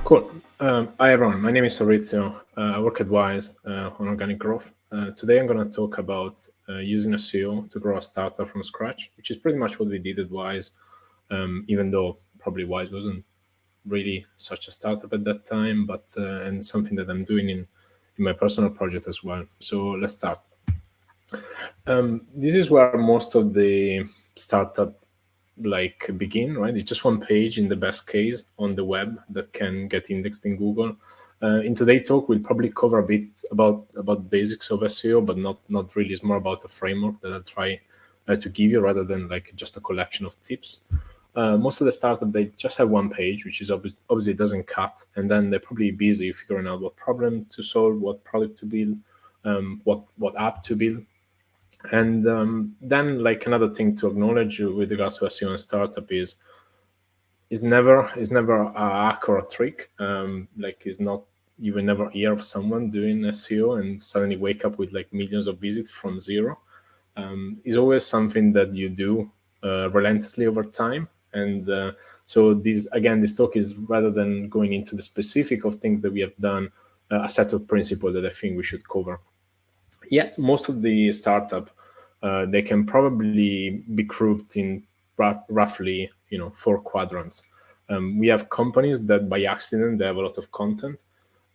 Cool. Hi, everyone. My name is Fabrizio. I work at Wise on organic growth. Today, I'm going to talk about using SEO to grow a startup from scratch, which is pretty much what we did at Wise, even though probably Wise wasn't really such a startup at that time, but and something that I'm doing in my personal project as well. So let's start. This is where most of the startup begin, right? It's just one page in the best case on the web that can get indexed in Google. In today's talk, we'll probably cover a bit about basics of SEO, but not really. It's more about a framework that I'll try to give you rather than like just a collection of tips. Most of the startup, they just have one page, which is obviously doesn't cut, and then they're probably busy figuring out what problem to solve, what product to build, what app to build. And then like another thing to acknowledge with regards to SEO and startup is never a hack or a trick. You will never hear of someone doing SEO and suddenly wake up with like millions of visits from zero. It's always something that you do relentlessly over time. And so this talk is, rather than going into the specific of things that we have done, a set of principles that I think we should cover. Yet most of the startup, they can probably be grouped in roughly, 4 quadrants. We have companies that by accident, they have a lot of content.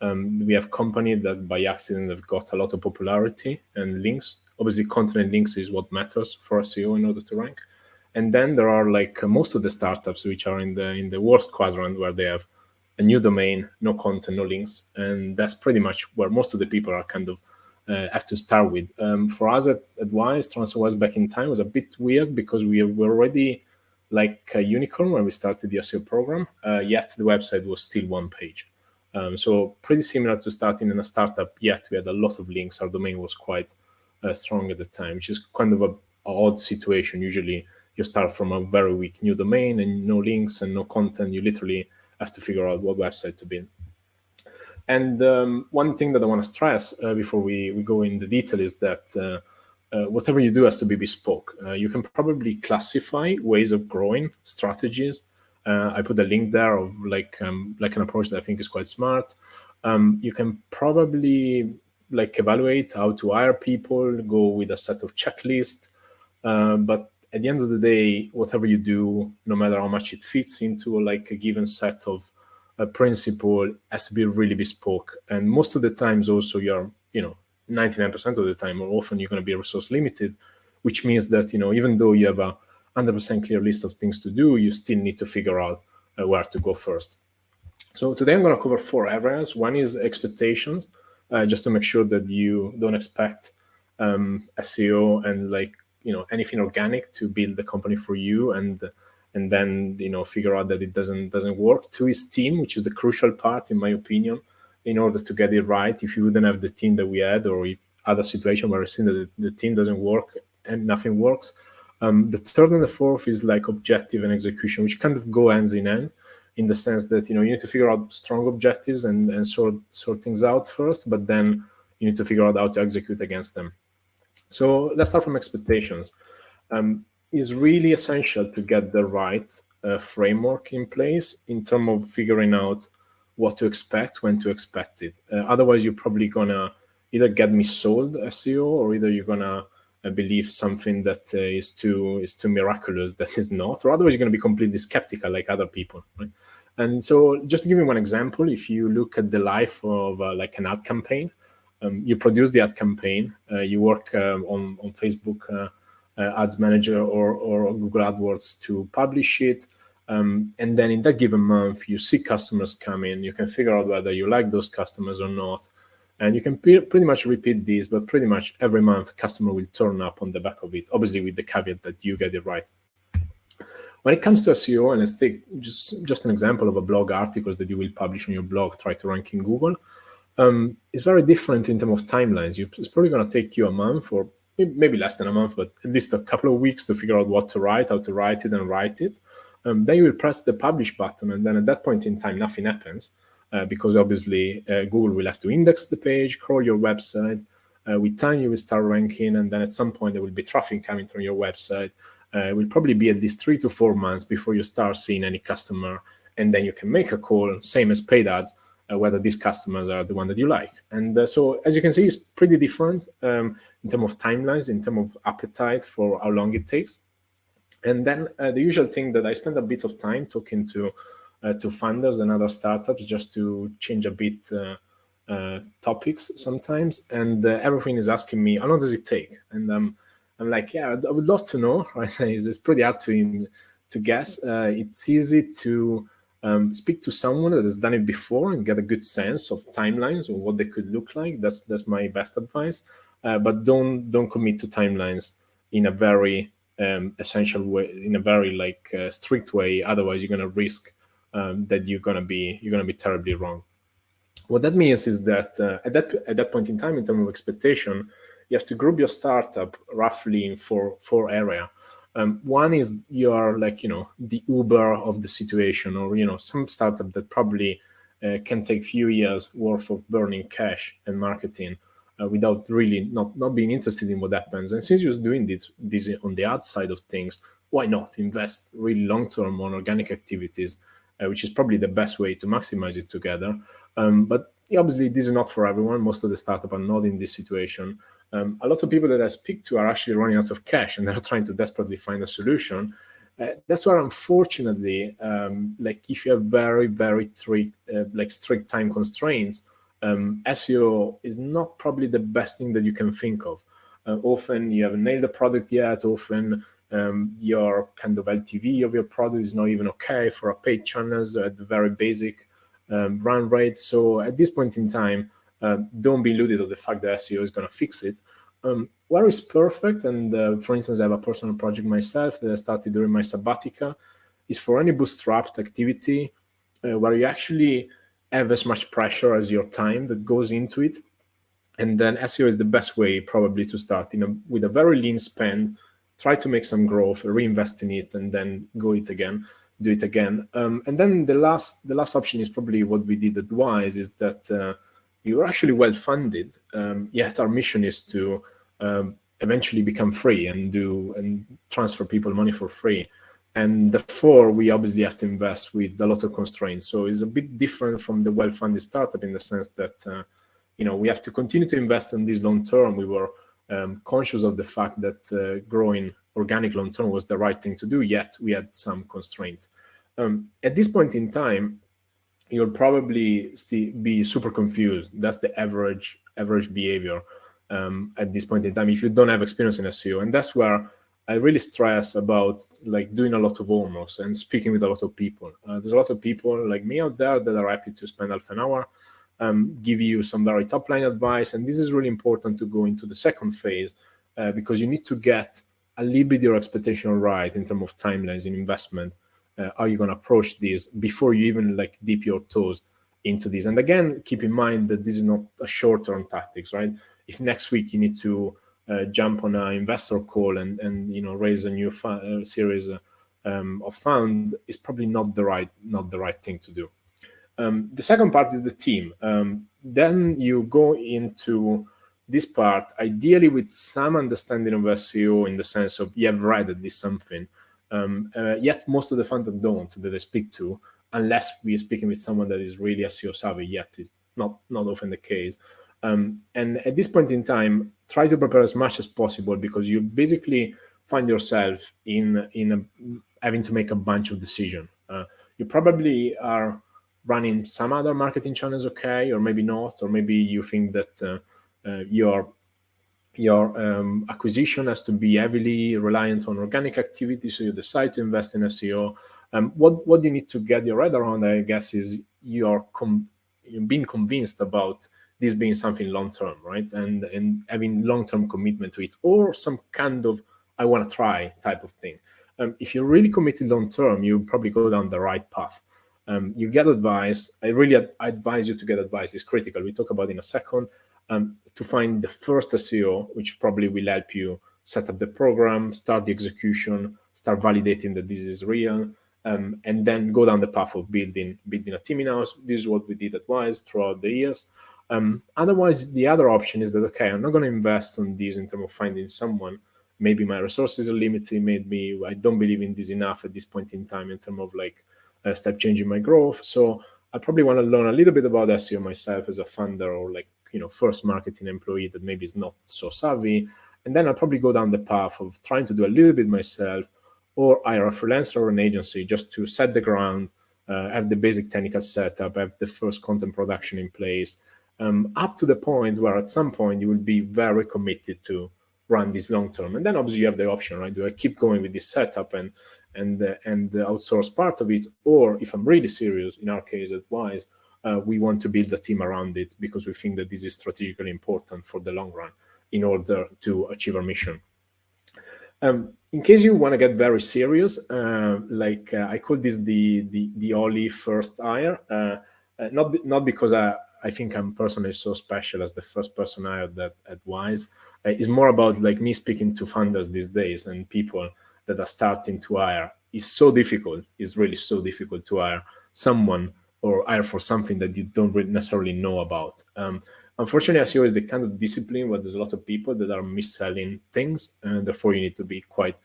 We have companies that by accident have got a lot of popularity and links. Obviously, content and links is what matters for SEO in order to rank. And then there are like most of the startups which are in the worst quadrant, where they have a new domain, no content, no links. And that's pretty much where most of the people are kind of have to start with. For us at Wise, TransferWise back in time was a bit weird because we were already like a unicorn when we started the SEO program, yet the website was still one page. So pretty similar to starting in a startup, yet we had a lot of links. Our domain was quite strong at the time, which is kind of a odd situation. Usually you start from a very weak new domain and no links and no content. You literally have to figure out what website to build. And one thing that I want to stress before we go in the detail is that whatever you do has to be bespoke. You can probably classify ways of growing strategies. I put a link there of like an approach that I think is quite smart. You can probably like evaluate how to hire people, go with a set of checklists. But at the end of the day, whatever you do, no matter how much it fits into like a given set of principle, has to be really bespoke. And most of the times also you're, 99% of the time, or often you're going to be resource limited, which means that, even though you have a 100% clear list of things to do, you still need to figure out where to go first. So today I'm going to cover 4 areas. One is expectations, just to make sure that you don't expect SEO and anything organic to build the company for you and then figure out that it doesn't work. 2 is team, which is the crucial part in my opinion, in order to get it right. If you wouldn't have the team that we had, or if other situation where I see that the team doesn't work and nothing works. The 3rd and the 4th is like objective and execution, which kind of go hands in hand, in the sense that you need to figure out strong objectives and sort things out first, but then you need to figure out how to execute against them. So let's start from expectations. It's really essential to get the right framework in place in terms of figuring out what to expect, when to expect it. Otherwise, you're probably gonna either get missold SEO, or either you're gonna believe something that is too miraculous that is not, or otherwise you're gonna be completely skeptical like other people, right? And so, just to give you one example, if you look at the life of like an ad campaign, you produce the ad campaign, you work on Facebook Ads Manager or Google AdWords to publish it. And then in that given month, you see customers come in. You can figure out whether you like those customers or not. And you can pretty much repeat this, but pretty much every month, customer will turn up on the back of it, obviously with the caveat that you get it right. When it comes to SEO, and let's take just an example of a blog articles that you will publish on your blog, try to rank in Google. It's very different in terms of timelines. It's probably going to take you a month, or maybe less than a month, but at least a couple of weeks to figure out what to write, how to write it, and write it. Then you will press the publish button, and then at that point in time, nothing happens because obviously Google will have to index the page, crawl your website. With time, you will start ranking, and then at some point, there will be traffic coming from your website. It will probably be at least 3 to 4 months before you start seeing any customer and then you can make a call, same as paid ads, whether these customers are the one that you like. And so as you can see, it's pretty different in terms of timelines, in terms of appetite for how long it takes. And then the usual thing that I spend a bit of time talking to funders and other startups just to change a bit topics sometimes. And everything is asking me, how long does it take? And I'm like, yeah, I would love to know, right? It's pretty hard to guess. It's easy to speak to someone that has done it before and get a good sense of timelines or what they could look like. That's my best advice. But don't commit to timelines in a very essential way, in a very strict way. Otherwise, you're going to risk that you're going to be terribly wrong. What that means is that at that point in time, in terms of expectation, you have to group your startup roughly in four area. One is you are the Uber of the situation, or some startup that probably can take few years worth of burning cash and marketing without really not being interested in what happens. And since you're doing this on the ad side of things, why not invest really long term on organic activities, which is probably the best way to maximize it together. But obviously, this is not for everyone. Most of the startups are not in this situation. A lot of people that I speak to are actually running out of cash and they're trying to desperately find a solution. That's where, unfortunately, if you have very, very strict time constraints, SEO is not probably the best thing that you can think of. Often you haven't nailed the product yet. Often your kind of LTV of your product is not even okay for a paid channels at the very basic run rate. So at this point in time, don't be illuded of the fact that SEO is going to fix it. Where is perfect, and for instance, I have a personal project myself that I started during my sabbatica, is for any bootstrapped activity where you actually have as much pressure as your time that goes into it. And then SEO is the best way probably to start with a very lean spend, try to make some growth, reinvest in it, and then do it again. And then the last option is probably what we did at Wise, is that you're actually well funded, yet our mission is to eventually become free and transfer people money for free. And therefore, we obviously have to invest with a lot of constraints. So it's a bit different from the well-funded startup in the sense that we have to continue to invest in this long term. We were conscious of the fact that growing organic long term was the right thing to do, yet we had some constraints. At this point in time, you'll probably be super confused. That's the average behavior at this point in time if you don't have experience in SEO. And that's where I really stress about doing a lot of homework and speaking with a lot of people. There's a lot of people like me out there that are happy to spend half an hour, give you some very top line advice. And this is really important to go into the second phase because you need to get a little bit your expectation right in terms of timelines and investment. How you're going to approach this before you even dip your toes into this. And again, keep in mind that this is not a short-term tactics, right? If next week you need to jump on an investor call and raise a new series of fund, is probably not the right thing to do. The second part is the team. Then you go into this part ideally with some understanding of SEO in the sense of you have read at least something. Yet most of the funders don't, that I speak to, unless we are speaking with someone that is really SEO savvy, yet is not often the case. And at this point in time, try to prepare as much as possible because you basically find yourself in having to make a bunch of decisions. You probably are running some other marketing channels okay, or maybe not, or maybe you think that your acquisition has to be heavily reliant on organic activity, so you decide to invest in SEO. What you need to get your head around, I guess, is you're being convinced about this being something long-term, right? And having long-term commitment to it, or some kind of I want to try type of thing. If you're really committed long-term, you probably go down the right path. You get advice. I really advise you to get advice. It's critical. We talk about it in a second. To find the first SEO, which probably will help you set up the program, start the execution, start validating that this is real, and then go down the path of building a team in-house. This is what we did at Wise throughout the years. Otherwise, the other option is that, okay, I'm not going to invest on this in terms of finding someone. Maybe my resources are limited. Maybe I don't believe in this enough at this point in time in terms of step change in my growth. So I probably want to learn a little bit about SEO myself as a founder, or like, first marketing employee that maybe is not so savvy. And then I'll probably go down the path of trying to do a little bit myself, or hire a freelancer or an agency just to set the ground, have the basic technical setup, have the first content production in place, up to the point where at some point you will be very committed to run this long term. And then obviously you have the option, right? Do I keep going with this setup and outsource part of it, or if I'm really serious, in our case at Wise, we want to build a team around it because we think that this is strategically important for the long run in order to achieve our mission. In case you want to get very serious, I call this the Oli first hire. Not because I think I'm personally so special as the first person hired at Wise. It's more about like me speaking to founders these days and people that are starting to hire. It's so difficult. It's really so difficult to hire someone or hire for something that you don't really necessarily know about. Unfortunately, SEO is the kind of discipline where there's a lot of people that are mis-selling things, and therefore you need to be quite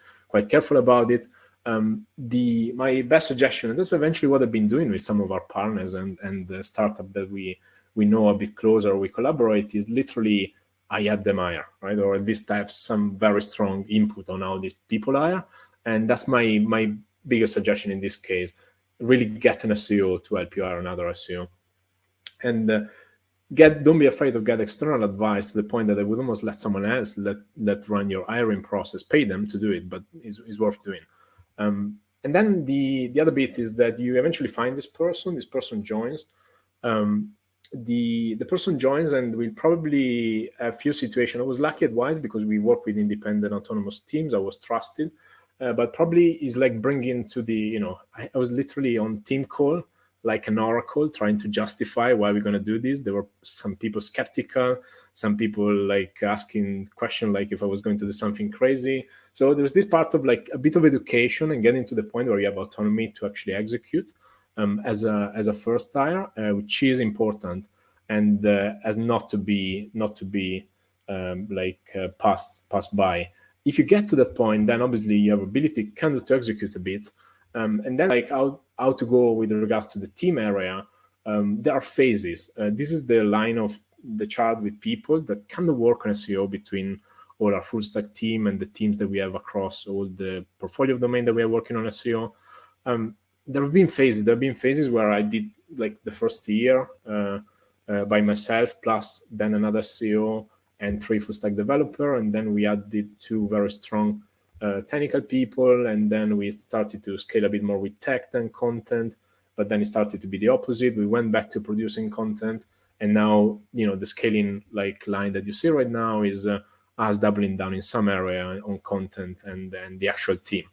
careful about it. My best suggestion, and that's eventually what I've been doing with some of our partners and the startup that we know a bit closer, we collaborate, is literally I help them hire, right? Or at least I have some very strong input on how these people hire. And that's my biggest suggestion in this case. Really get an SEO to help you hire another SEO. And don't be afraid of get external advice, to the point that I would almost let someone else let run your hiring process, pay them to do it, but it's worth doing. And then the other bit is that you eventually find this person joins. The person joins, and we'll probably have a few situations. I was lucky at Wise because we work with independent autonomous teams. I was trusted, but probably is like bringing to the, I was literally on team call like an oracle, trying to justify why we're going to do this. There were some people skeptical, some people like asking questions like if I was going to do something crazy. So there was this part of like a bit of education and getting to the point where you have autonomy to actually execute as a first hire, which is important, and as not to be passed by. If you get to that point, then obviously you have ability kind of to execute a bit. And then like how to go with regards to the team area, there are phases. This is the line of the chart with people that kind of work on SEO between all our full stack team and the teams that we have across all the portfolio of domain that we are working on SEO. There have been phases where I did like the first year by myself, plus then another SEO and 3 full stack developer, and then we added 2 very strong technical people, and then we started to scale a bit more with tech than content. But then it started to be the opposite. We went back to producing content, and now the scaling like line that you see right now is us doubling down in some area on content and the actual team.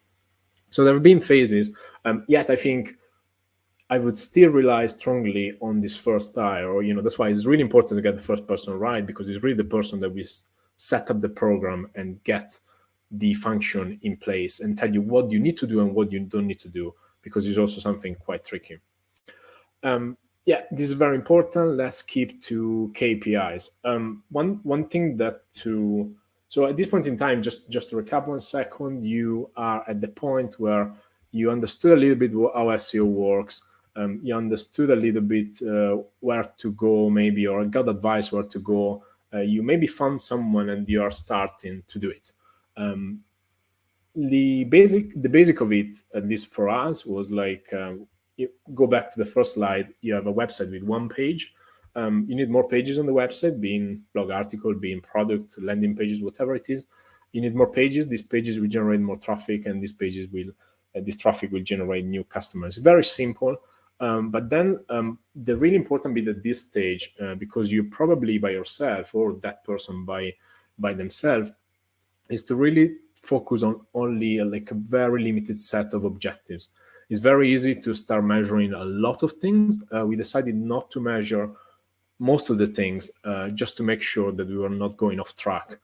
So there have been phases, yet I think I would still rely strongly on this first hire, or that's why it's really important to get the first person right, because it's really the person that we set up the program and get the function in place and tell you what you need to do and what you don't need to do, because it's also something quite tricky. This is very important. Let's keep to KPIs. One thing so at this point in time, just to recap 1 second, you are at the point where you understood a little bit how SEO works. You understood a little bit where to go, maybe, or got advice where to go. You maybe found someone and you are starting to do it. The basic of it, at least for us, was like, you go back to the first slide. You have a website with 1 page. You need more pages on the website, being blog article, being product, landing pages, whatever it is. You need more pages. These pages will generate more traffic, and this traffic will generate new customers. Very simple. But then the really important bit at this stage, because you're probably by yourself or that person by themselves, is to really focus on only like a very limited set of objectives. It's very easy to start measuring a lot of things. We decided not to measure most of the things, just to make sure that we were not going off track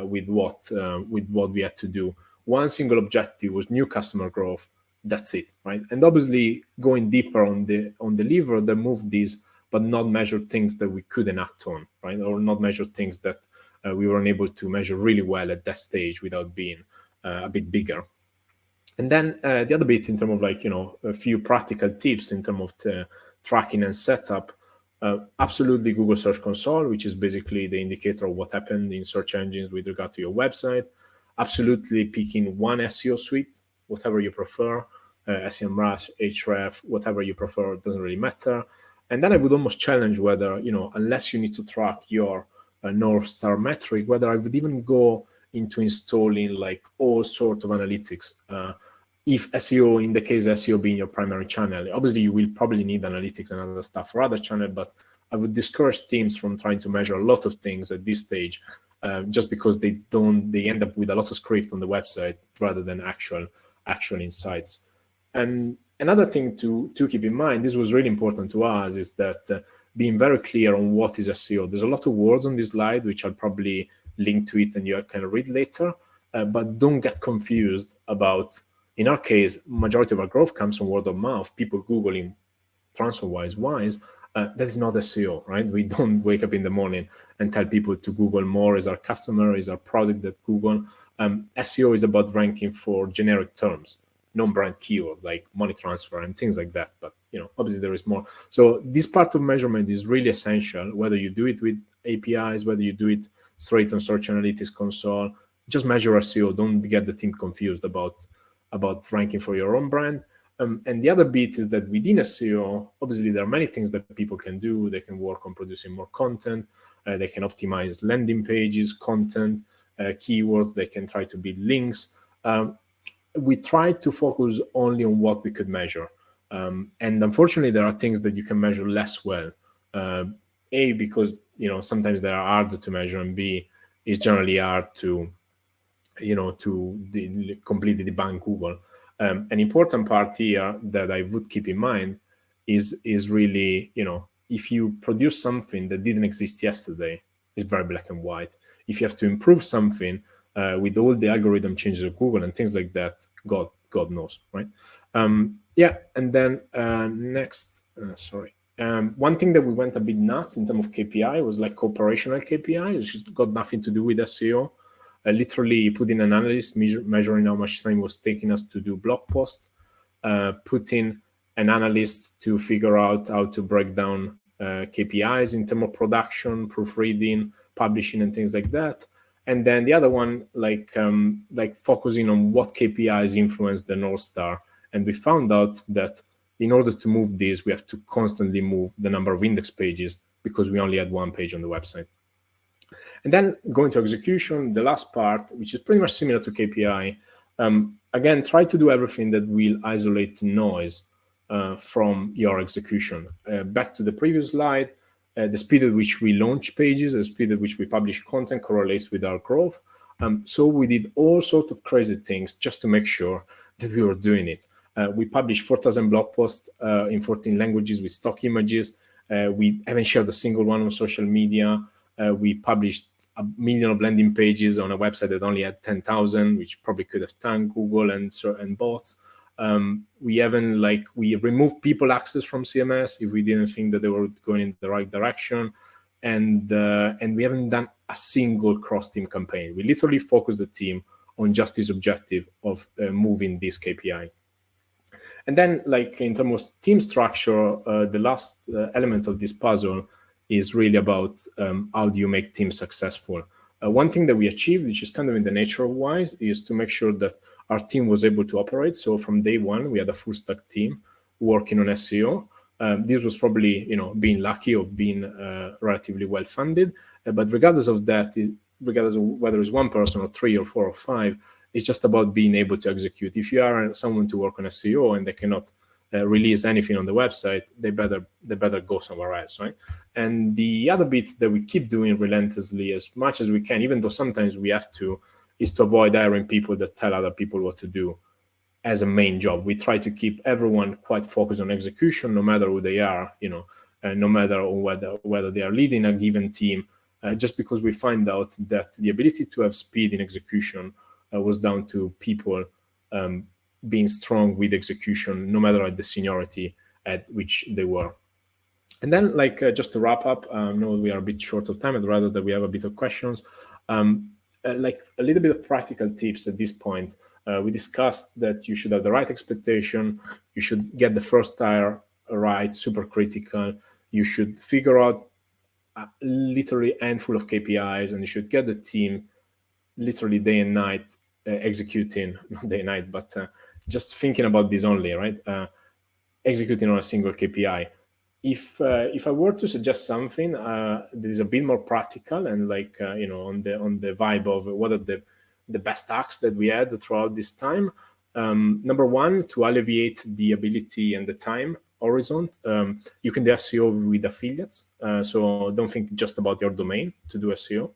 with what we had to do. One single objective was new customer growth. That's it, right? And obviously going deeper on the lever that moved these, but not measure things that we couldn't act on, right? Or not measure things that we weren't able to measure really well at that stage without being a bit bigger. And then the other bit in terms of like, a few practical tips in terms of the tracking and setup, absolutely Google Search Console, which is basically the indicator of what happened in search engines with regard to your website. Absolutely picking one SEO suite, whatever you prefer, SEMrush, Href, whatever you prefer, it doesn't really matter. And then I would almost challenge whether, unless you need to track your North Star metric, whether I would even go into installing like all sort of analytics. If SEO, in the case SEO being your primary channel, obviously you will probably need analytics and other stuff for other channels, but I would discourage teams from trying to measure a lot of things at this stage, just because they end up with a lot of script on the website rather than actual insights. And another thing to keep in mind, this was really important to us, is that being very clear on what is SEO. There's a lot of words on this slide, which I'll probably link to it and you can read later, but don't get confused about, in our case, majority of our growth comes from word of mouth, people Googling TransferWise. That is not SEO, right? We don't wake up in the morning and tell people to Google more. Is our customer, is our product that Google. SEO is about ranking for generic terms, non-brand keyword like money transfer and things like that. But obviously there is more. So this part of measurement is really essential, whether you do it with APIs, whether you do it straight on Search Analytics console. Just measure SEO. Don't get the team confused about ranking for your own brand. And the other bit is that within SEO, obviously there are many things that people can do. They can work on producing more content. They can optimize landing pages, content, keywords. They can try to build links. We try to focus only on what we could measure. And unfortunately, there are things that you can measure less well. A, because sometimes they are hard to measure, and B, it's generally hard to completely debunk Google. An important part here that I would keep in mind is really, if you produce something that didn't exist yesterday, it's very black and white. If you have to improve something with all the algorithm changes of Google and things like that, God knows, right? And then next, one thing that we went a bit nuts in terms of KPI was like operational KPI, which has got nothing to do with SEO. Literally putting an analyst measuring how much time it was taking us to do blog posts, putting an analyst to figure out how to break down KPIs in terms of production, proofreading, publishing, and things like that. And then the other one, like focusing on what KPIs influence the North Star. And we found out that in order to move this, we have to constantly move the number of index pages because we only had one page on the website. And then going to execution, the last part, which is pretty much similar to KPI. Again, try to do everything that will isolate noise from your execution. Back to the previous slide, the speed at which we launch pages, the speed at which we publish content correlates with our growth. So we did all sorts of crazy things just to make sure that we were doing it. We published 4,000 blog posts in 14 languages with stock images. We haven't shared a single one on social media. We published 1 million of landing pages on a website that only had 10,000, which probably could have tanked Google and bots. We removed people access from CMS if we didn't think that they were going in the right direction, and we haven't done a single cross-team campaign. We literally focused the team on just this objective of moving this KPI. And then, like in terms of team structure, the last element of this puzzle is really about how do you make teams successful. One thing that we achieved, which is kind of in the nature of Wise, is to make sure that our team was able to operate. So from day one, we had a full stack team working on SEO. This was probably, being lucky of being relatively well funded. But regardless of that, regardless of whether it's one person or 3 or 4 or 5, it's just about being able to execute. If you are someone to work on SEO and they cannot release anything on the website, they better go somewhere else, right? And the other bit that we keep doing relentlessly as much as we can, even though sometimes we have to, is to avoid hiring people that tell other people what to do as a main job. We try to keep everyone quite focused on execution, no matter who they are, no matter whether they are leading a given team, just because we find out that the ability to have speed in execution was down to people being strong with execution, no matter the seniority at which they were. And then, just to wrap up, I know we are a bit short of time, and rather that we have a bit of questions, like a little bit of practical tips at this point. We discussed that you should have the right expectation. You should get the first tire right, super critical. You should figure out literally a handful of KPIs, and you should get the team literally day and night executing, not day and night, but just thinking about this only, right? Executing on a single KPI. If I were to suggest something that is a bit more practical and like on the vibe of what are the best hacks that we had throughout this time, number one, to alleviate the ability and the time horizon, you can do SEO with affiliates. So don't think just about your domain to do SEO.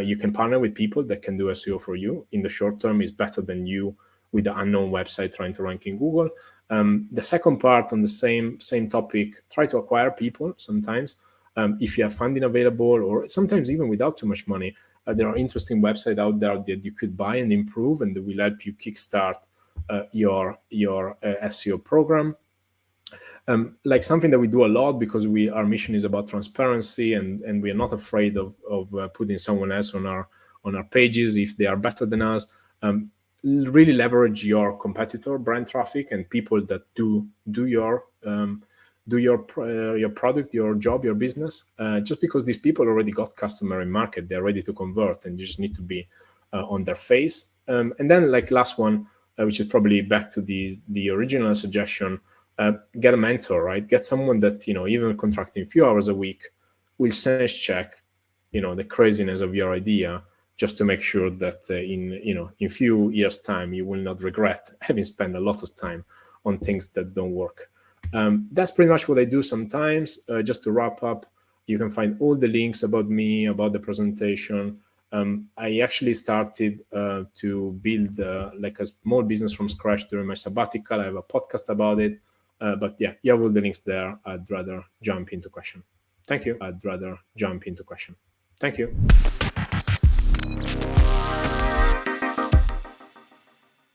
You can partner with people that can do SEO for you. In the short term, is better than you with the unknown website trying to rank in Google. The second part on the same topic, try to acquire people sometimes. If you have funding available, or sometimes even without too much money, there are interesting websites out there that you could buy and improve, and that will help you kickstart your SEO program. Like something that we do a lot, because our mission is about transparency, and we are not afraid of putting someone else on our pages if they are better than us. Really leverage your competitor brand traffic and people that do your product, your job, your business. Just because these people already got customer in market, they're ready to convert, and you just need to be on their face. And then, like last one, which is probably back to the original suggestion, get a mentor, right? Get someone that even contracting a few hours a week will sense check the craziness of your idea, just to make sure that in few years time you will not regret having spent a lot of time on things that don't work. That's pretty much what I do sometimes. Just to wrap up, you can find all the links about me, about the presentation. I actually started to build like a small business from scratch during my sabbatical. I have a podcast about it. But yeah, you have all the links there. I'd rather jump into question. Thank you.